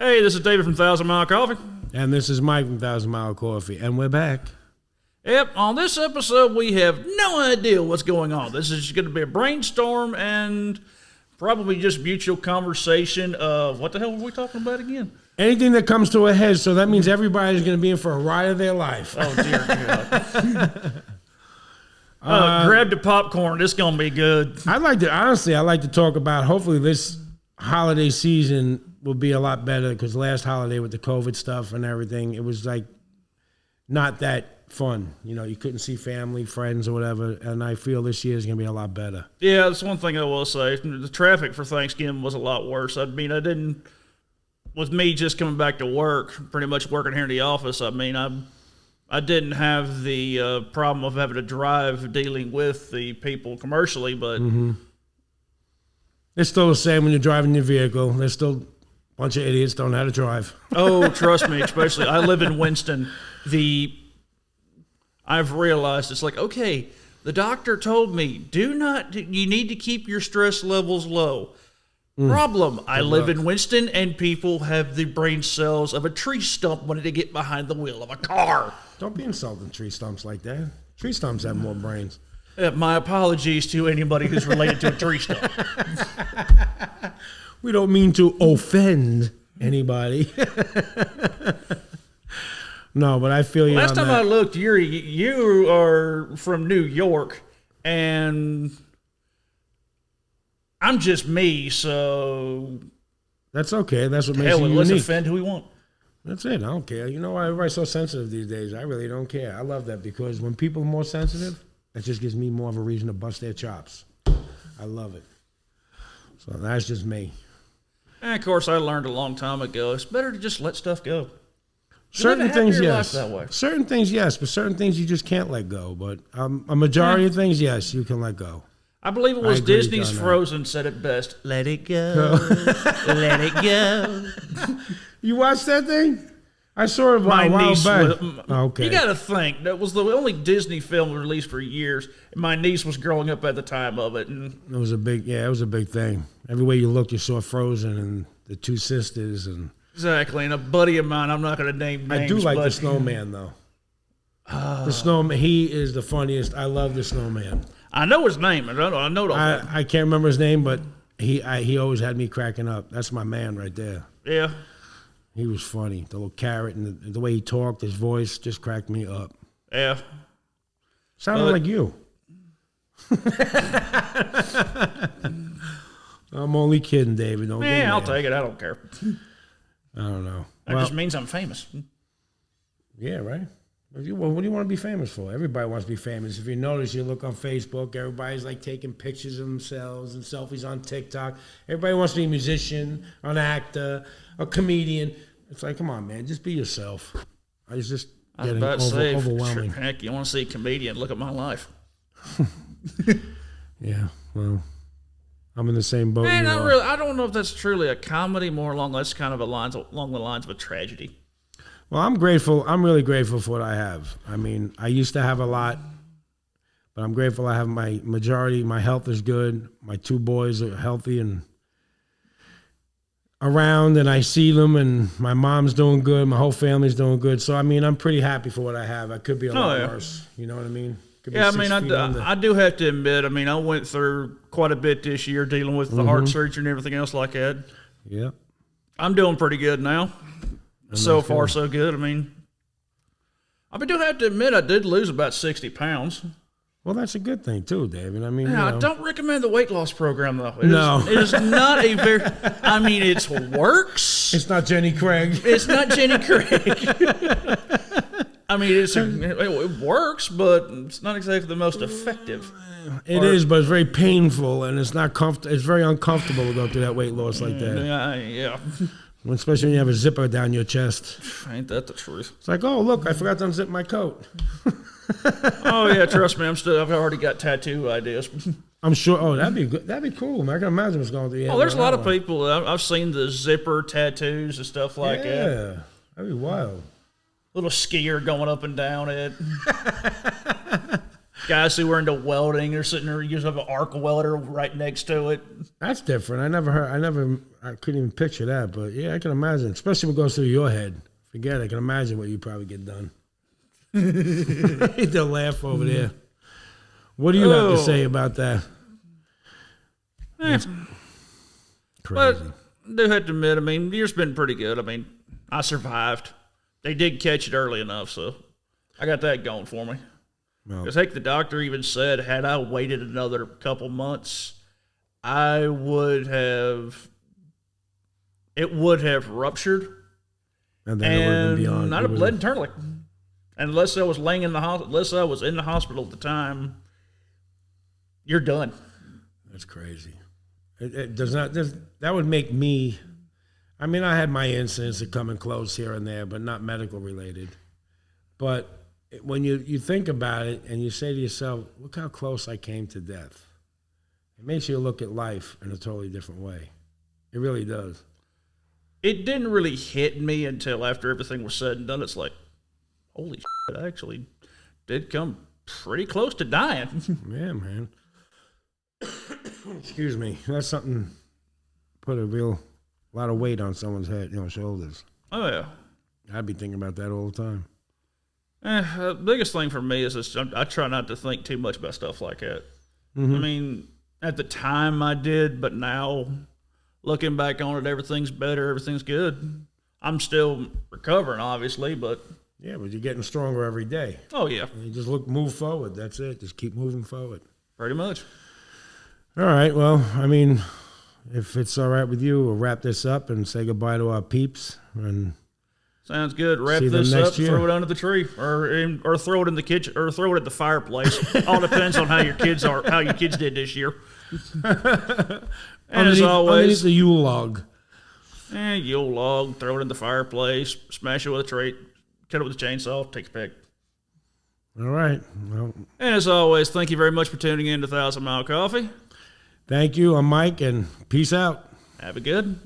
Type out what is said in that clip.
Hey, this is David from Thousand Mile Coffee. And this is Mike from Thousand Mile Coffee, and we're back. Yep, on this episode, we have no idea what's going on. This is going to be a brainstorm and probably just mutual conversation of what the hell were we talking about again? Anything that comes to a head, so that means everybody's going to be in for a ride of their life. Oh, dear God. Grab the popcorn. This is going to be good. I'd like to talk about, hopefully this holiday season will be a lot better, because last holiday with the COVID stuff and everything, it was like not that fun. You know, you couldn't see family, friends, or whatever, and I feel this year is going to be a lot better. Yeah, that's one thing I will say. The traffic for Thanksgiving was a lot worse. I mean, with me just coming back to work, pretty much working here in the office, I mean, I didn't have the problem of having to drive dealing with the people commercially, but... Mm-hmm. It's still the same when you're driving your vehicle. There's still a bunch of idiots don't know how to drive. Oh, trust me, especially. I live in Winston. I've realized it's like, okay, the doctor told me, you need to keep your stress levels low. Problem, I live in Winston, and people have the brain cells of a tree stump when they get behind the wheel of a car. Don't be insulting tree stumps like that. Tree stumps have more brains. My apologies to anybody who's related to a tree stump. We don't mean to offend anybody. No, but I feel you. Last time I looked, you are from New York, and I'm just me, so... That's okay. That's what makes you unique. Let's offend who we want. That's it. I don't care. You know why everybody's so sensitive these days? I really don't care. I love that, because when people are more sensitive, that just gives me more of a reason to bust their chops. I love it. So that's just me. And of course, I learned a long time ago, it's better to just let stuff go. Certain things, yes. That way. Certain things, yes, but certain things you just can't let go. But a majority of things, yes, you can let go. I believe it was Disney's Frozen said it best. Let it go. Let it go. You watched that thing? I saw it a while back. Okay. You got to think, that was the only Disney film released for years. And my niece was growing up at the time of it. And it was a big thing. Everywhere you looked, you saw Frozen and the two sisters. Exactly. And a buddy of mine, I'm not going to name names. I do like the snowman, though. The snowman, he is the funniest. I love the snowman. I know his name. I know I can't remember his name, but he always had me cracking up. That's my man right there. Yeah. He was funny. The little carrot and the way he talked, his voice just cracked me up. Yeah. Sounded like you. I'm only kidding, David. Don't get I'll take it. I don't care. I don't know. That just means I'm famous. Yeah, right? What do you want to be famous for? Everybody wants to be famous. If you notice, you look on Facebook, everybody's like taking pictures of themselves and selfies on TikTok. Everybody wants to be a musician, an actor, a comedian. It's like, come on, man, just be yourself. It's just getting overwhelming. Heck, you want to see a comedian? Look at my life. Yeah, well, I'm in the same boat. Man, I don't know if that's truly a comedy, more along the lines of a tragedy. Well, I'm grateful. I'm really grateful for what I have. I mean, I used to have a lot, but I'm grateful I have my majority. My health is good. My two boys are healthy and around, and I see them, and my mom's doing good. My whole family's doing good. So, I mean, I'm pretty happy for what I have. I could be a lot worse. You know what I mean? Yeah, I mean, I do have to admit, I mean, I went through quite a bit this year dealing with the heart surgery and everything else like that. Yeah. I'm doing pretty good now. So far, so good. I mean, I do have to admit, I did lose about 60 pounds. Well, that's a good thing, too, David. I mean, I don't recommend the weight loss program, though. It No. is not a very, I mean, it works. It's not Jenny Craig. It's not Jenny Craig. I mean, it works, but it's not exactly the most effective. It is, but it's very painful, and it's not comfortable. It's very uncomfortable to go through that weight loss like that. Yeah. Especially when you have a zipper down your chest. Ain't that the truth? It's like, oh, look, I forgot to unzip my coat. Oh, yeah, trust me, I've already got tattoo ideas. I'm sure. Oh, that'd be good. That'd be cool, man. I can imagine what's going through your head. Oh, there's a lot of people. I've seen the zipper tattoos and stuff like that. Yeah, that'd be wild. Little skier going up and down it. Guys who are into welding, they're sitting there using an arc welder right next to it. That's different. I couldn't even picture that, but yeah, I can imagine. Especially what goes through your head. Forget it. I can imagine what you probably get done. They'll laugh over there. What do you have to say about that? Crazy. Crazy. But I do have to admit, I mean, year's been pretty good. I mean, I survived. They did catch it early enough, so I got that going for me. Well, Because, heck, the doctor even said, had I waited another couple months, it would have ruptured, and then it would have been beyond. I'd have bled internally. Unless I was laying in the hospital, unless I was in the hospital at the time, you're done. That's crazy. It does not. That would make me. I mean, I had my incidents of coming close here and there, but not medical related. But when you think about it and you say to yourself, "Look how close I came to death," it makes you look at life in a totally different way. It really does. It didn't really hit me until after everything was said and done. It's like, holy shit, I actually did come pretty close to dying. Yeah, man. Excuse me. That's something put a lot of weight on someone's head, shoulders. Oh, yeah. I'd be thinking about that all the time. The biggest thing for me is this, I try not to think too much about stuff like that. Mm-hmm. I mean, at the time I did, but now looking back on it, everything's better, everything's good. I'm still recovering, obviously, but... Yeah, but you're getting stronger every day. Oh, yeah. You just move forward. That's it. Just keep moving forward. Pretty much. All right. Well, I mean, if it's all right with you, we'll wrap this up and say goodbye to our peeps. And sounds good. Wrap see them this next up, year. throw it under the tree, or throw it in the kitchen, or throw it at the fireplace. All depends on how your kids did this year. And as always, underneath the Yule log. Yule log, throw it in the fireplace, smash it with a tray, cut it with a chainsaw, take your pick. All right. Well, And as always, thank you very much for tuning in to 1,000 Mile Coffee. thank you. I'm Mike, and peace out. Have a good